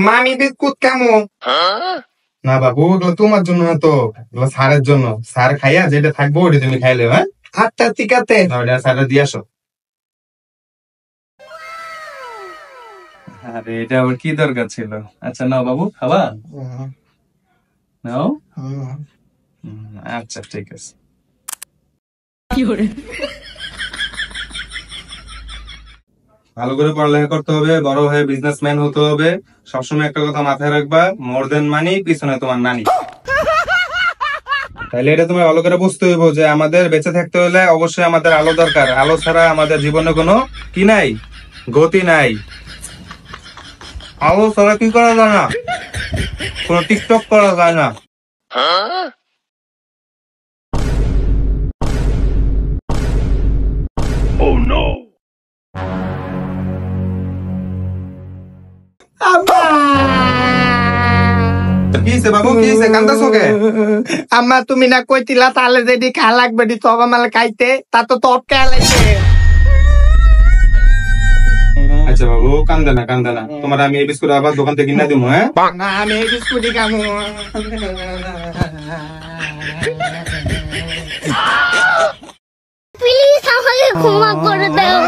মানি biscuit কেমন? না বাবু, ওগুলো তোমার জন্য না তো, এগুলো স্যারের জন্য। স্যার খাইয়া যেটা থাকবো ওটা তুমি খাইলে। হ্যাঁ, আটটা ঠিক আছে, স্যারটা দিয়ে আসো। আরে এটা আবার কি দরকার ছিল? আচ্ছা নাও বাবু, খাবা? নাও। আচ্ছা ঠিক আছে। ভালো করে পড়ালেখা করতে হবে, বড় হয়ে বিজনেসম্যান হতে হবে। সবসময় একটা কথা মাথায় রাখবা, মোর দেন মানি পিছনে তোমার নানি। তাইলে এটা তুমি ভালো করে বুঝতে হইব যে আমাদের বেঁচে থাকতে হলে অবশ্যই আমাদের আলো দরকার। আলো ছাড়া আমাদের জীবনে কোনো কি নাই, গতি নাই। আলো ছাড়া কি করা যায় না, কোনো টিকটক করা যায় না। কি হইছে বাবু, কি হইছে, কান্দাছো কে? আম্মা তুমি না কইতিলা তাহলে যেদি খা লাগবে দি তবে মাল খাইতে, তা তো তপ কে লাগছে। আচ্ছা বাবু, কান্দে না কান্দে না, তোমার আমি এই বিস্কুট আবার দোকান থেকে কিনা দিব। হ্যাঁ, না আমি এই বিস্কুটই খামু। প্লিজ আমাকে ক্ষমা করে দাও।